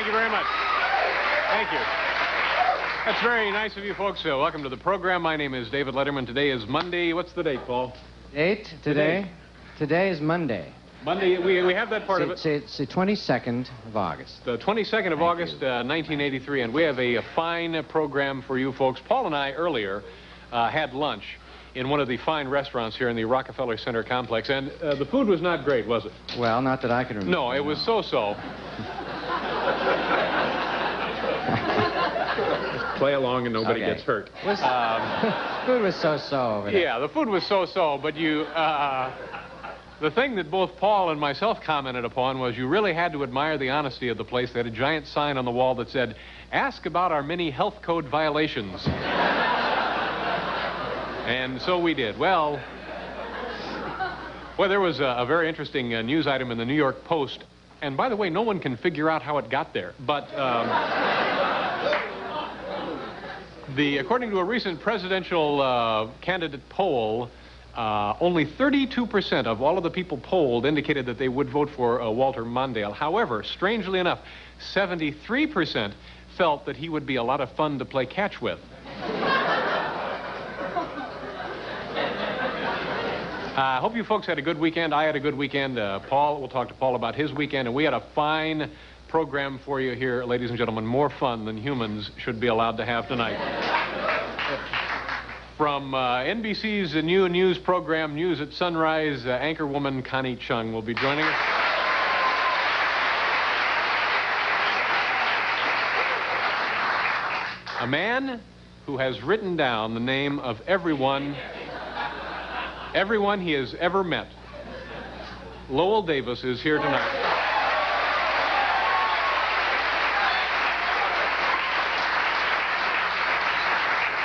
Thank you very much. Thank you. That's very nice of you folks. Welcome to the program. My name is David Letterman. Today is Monday. What's the date, Paul? Date today? Today is Monday. Monday, we have that part of it. It's the 22nd of August. The 22nd of August, 1983, and we have a fine program for you folks. Paul and I earlier had lunch in one of the fine restaurants here in the Rockefeller Center complex, and the food was not great, was it? Well, not that I can remember. No, it was so-so. Play along and nobody gets hurt. Food was so-so over there. Yeah, the food was so-so, but you... the thing that both Paul and myself commented upon was you really had to admire the honesty of the place. They had a giant sign on the wall that said, "Ask about our many health code violations." And so we did. Well, there was a very interesting news item in the New York Post. And by the way, no one can figure out how it got there. But according to a recent presidential candidate poll, only 32% of all of the people polled indicated that they would vote for Walter Mondale. However, strangely enough, 73% felt that he would be a lot of fun to play catch with. I hope you folks had a good weekend. I had a good weekend. We'll talk to Paul about his weekend, and we had a fine program for you here, ladies and gentlemen. More fun than humans should be allowed to have tonight. From NBC's new news program, News at Sunrise, anchorwoman Connie Chung will be joining us. A man who has written down the name of everyone he has ever met. Lowell Davis is here tonight.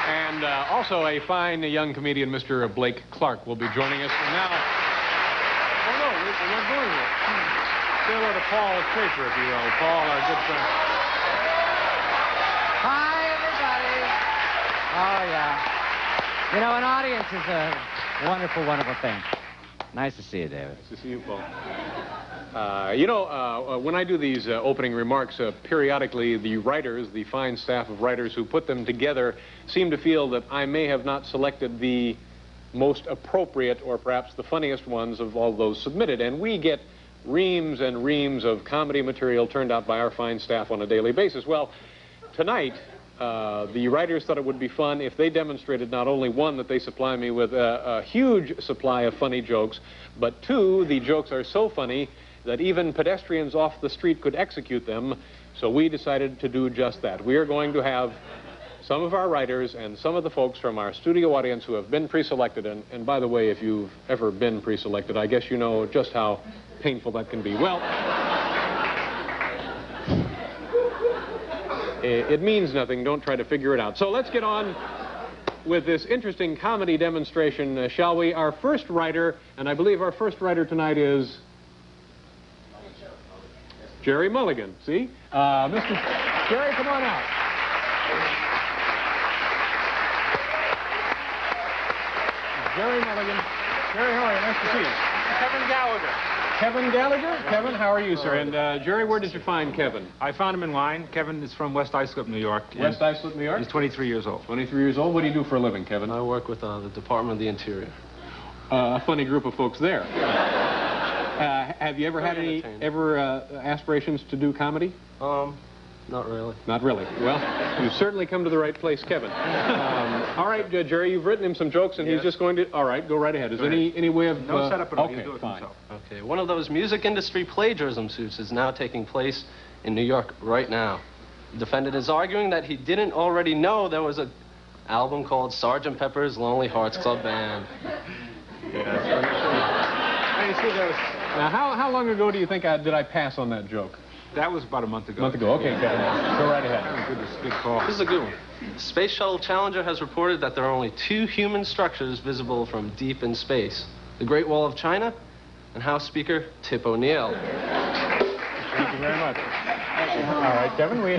And also a fine young comedian, Mr. Blake Clark, will be joining us. And now, oh no, we're not going yet. Say hello to Paul Schaefer, if you will. Paul, our good friend. Hi, everybody. Oh, yeah. You know, an audience is a wonderful, wonderful thing. Nice to see you, David. Nice to see you, Paul. When I do these opening remarks, periodically the writers, the fine staff of writers who put them together, seem to feel that I may have not selected the most appropriate or perhaps the funniest ones of all those submitted. And we get reams and reams of comedy material turned out by our fine staff on a daily basis. Well, tonight, the writers thought it would be fun if they demonstrated not only, one, that they supply me with a huge supply of funny jokes, but two, the jokes are so funny that even pedestrians off the street could execute them. So we decided to do just that. We are going to have some of our writers and some of the folks from our studio audience who have been pre-selected. And by the way, if you've ever been pre-selected, I guess you know just how painful that can be. Well, it means nothing. Don't try to figure it out. So let's get on with this interesting comedy demonstration, shall we? Our first writer, and I believe our first writer tonight is Gerard Mulligan. See? Mr. Jerry, come on out. Gerard Mulligan. Gerry, how are you? Nice to see you. Kevin Gallagher. Kevin Gallagher? Kevin, how are you, sir? And Jerry, where did you find Kevin? I found him in line. Kevin is from West Islip, New York. West Islip, New York? He's 23 years old. 23 years old. What do you do for a living, Kevin? I work with the Department of the Interior. A funny group of folks there. Have you ever had any aspirations to do comedy? Not really. Not really. Well, you've certainly come to the right place, Kevin. All right, Jerry, you've written him some jokes, and he's just going to... All right, go right ahead. Is there any way of... No setup at all. Okay, do it fine. himself. Okay, one of those music industry plagiarism suits is now taking place in New York right now. The defendant is arguing that he didn't already know there was an album called Sgt. Pepper's Lonely Hearts Club Band. Now, how long ago do you think did I pass on that joke? That was about a month ago. A month ago, okay, go right ahead. Good call. This is a good one. Space Shuttle Challenger has reported that there are only 2 human structures visible from deep in space. The Great Wall of China and House Speaker Tip O'Neill. Thank you very much. All right, Kevin, we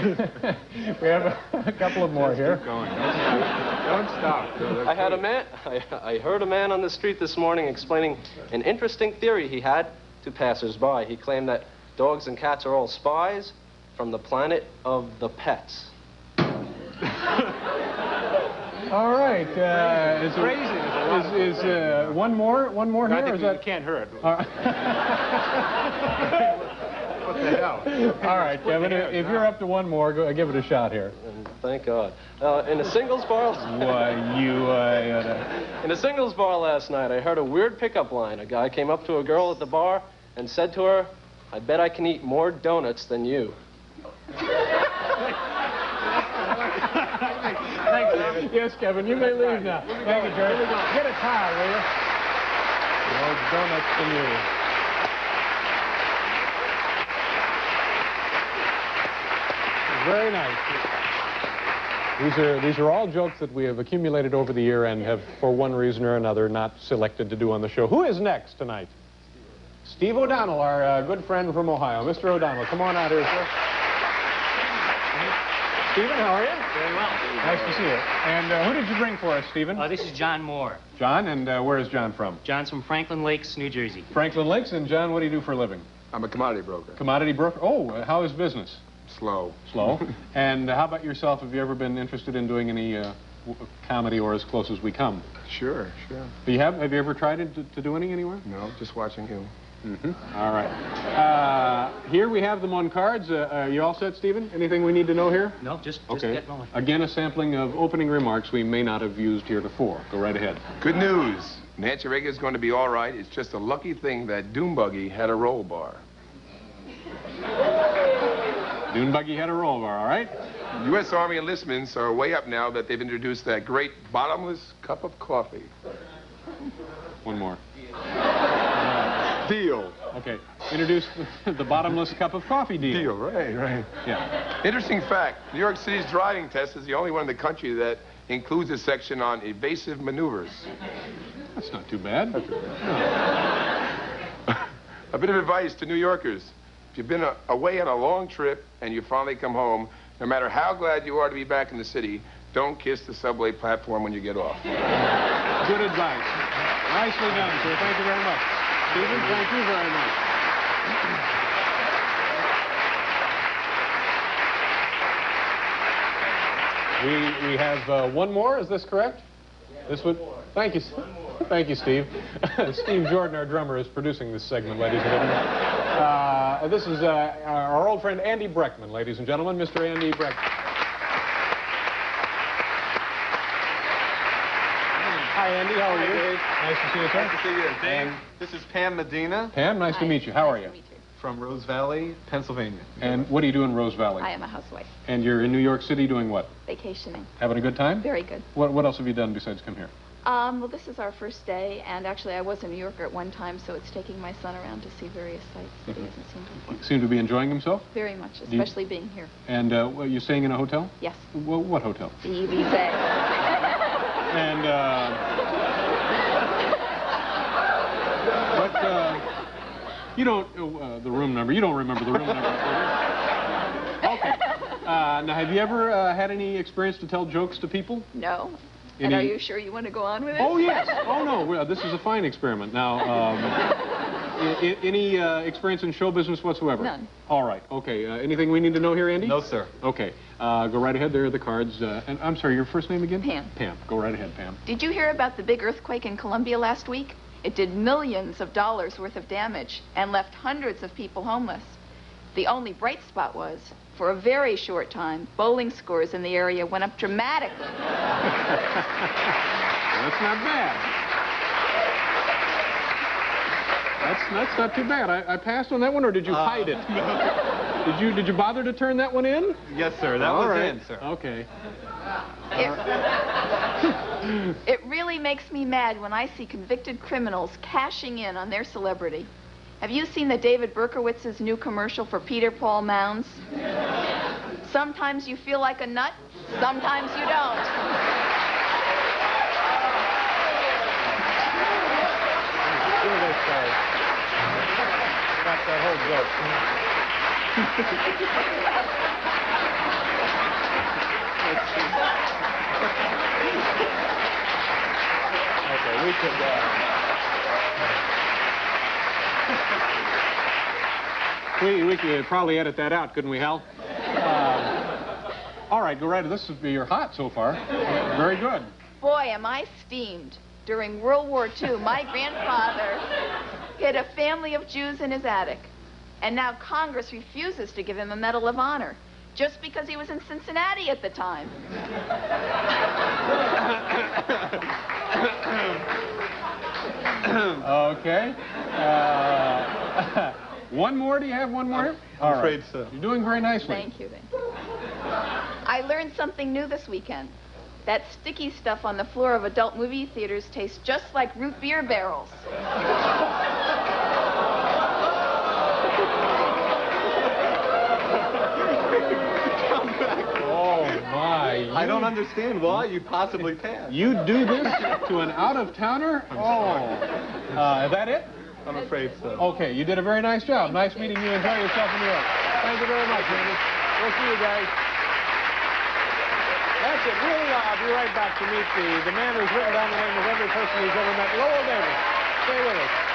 have a couple of more here. Keep going. Don't stop. I heard a man on the street this morning explaining an interesting theory he had to passers-by. He claimed that dogs and cats are all spies, from the planet of the pets. All right. Is one more No, I here? think Or is that you can't hurt. All right. What the hell? All right, Kevin. If you're up to one more, go give it a shot here. Thank God. In a singles bar. Why you? In a singles bar last night, I heard a weird pickup line. A guy came up to a girl at the bar and said to her, "I bet I can eat more donuts than you." Thanks, Kevin. Yes, Kevin. You may leave now. Thank you, Jerry. Get a towel, will you? More donuts than you. Very nice. These are all jokes that we have accumulated over the year and have, for one reason or another, not selected to do on the show. Who is next tonight? Steve O'Donnell, our good friend from Ohio. Mr. O'Donnell, come on out here, sir. Stephen, how are you? Very well. Nice to see you. And who did you bring for us, Stephen? This is John Moore. John, and where is John from? John's from Franklin Lakes, New Jersey. Franklin Lakes. And John, what do you do for a living? I'm a commodity broker. Commodity broker. Oh, how is business? Slow. Slow. And how about yourself? Have you ever been interested in doing any comedy or as close as we come? Sure, sure. Have you ever tried to do any anywhere? No, just watching you. Mm-hmm. All right. Here we have them on cards. Are you all set, Stephen? Anything we need to know here? No, just Okay. get going. Again, a sampling of opening remarks we may not have used heretofore. Go right ahead. Good news. Nancy Reagan's going to be all right. It's just a lucky thing that Dune Buggy had a roll bar. Dune Buggy had a roll bar, all right? U.S. Army enlistments are way up now that they've introduced that great bottomless cup of coffee. One more. Deal. Okay. Introduce the bottomless cup of coffee deal. Deal, right. Yeah. Interesting fact, New York City's driving test is the only one in the country that includes a section on evasive maneuvers. That's not too bad. A bit of advice to New Yorkers. If you've been away on a long trip and you finally come home, no matter how glad you are to be back in the city, don't kiss the subway platform when you get off. Good advice. Nicely done, sir. Thank you very much. Stephen, thank you very much. We have one more. Is this correct? This would. Thank you. Thank you, Steve. Steve Jordan, our drummer, is producing this segment, ladies and gentlemen. This is our old friend Andy Breckman, ladies and gentlemen, Mr. Andy Breckman. Hi, Andy. How are you? Dave. Nice to see you, sir. Nice to see you. Dave, this is Pam Medina Pam, nice to meet you. How are you? from Rose Valley, Pennsylvania. And what do you do in Rose Valley? I am a housewife. And you're in New York City doing what? Vacationing. Having a good time? Very good. What else have you done besides come here? Well, this is our first day, and actually I was a New Yorker at one time, so it's taking my son around to see various sites that he hasn't seen before. Seem to be enjoying himself? Very much, especially being here. And you're staying in a hotel? Yes. Well, what hotel? The Elysee. And, you don't, the room number, you don't remember the room number. Okay. Now, have you ever had any experience to tell jokes to people? No. And are you sure you want to go on with it? Oh, yes. Oh, no. Well, this is a fine experiment. Now, any experience in show business whatsoever? None. All right. Okay. Anything we need to know here, Andy? No, sir. Okay. Go right ahead. There are the cards. And I'm sorry, your first name again? Pam. Pam. Go right ahead, Pam. Did you hear about the big earthquake in Colombia last week? It did millions of dollars worth of damage and left hundreds of people homeless. The only bright spot was, for a very short time, bowling scores in the area went up dramatically. That's not bad. That's not too bad. I passed on that one, or did you hide it? No. Did you bother to turn that one in? Yes, sir. That All was right. in, sir. Okay. It really makes me mad when I see convicted criminals cashing in on their celebrity. Have you seen the David Berkowitz's new commercial for Peter Paul Mounds? Sometimes you feel like a nut, sometimes you don't. Give me this card. Got that whole joke. Okay, we could... We could probably edit that out, couldn't we, Hal? All right, go right ahead. You're hot so far. Very good. Boy, am I steamed. During World War II, my grandfather hid a family of Jews in his attic. And now Congress refuses to give him a Medal of Honor just because he was in Cincinnati at the time. Okay. One more? Do you have one more? I'm afraid so. You're doing very nicely. Thank you. I learned something new this weekend. That sticky stuff on the floor of adult movie theaters tastes just like root beer barrels. Oh, my. I don't understand why you possibly passed. You do this to an out-of-towner? Oh. Is that it? I'm afraid so. Okay, you did a very nice job. Nice meeting you. Enjoy yourself in New York. Thank you very much, Andy. We'll see you guys. That's it. I'll be right back to meet the man who's written down the name of every person who's ever met Lowell Davis. Stay with us.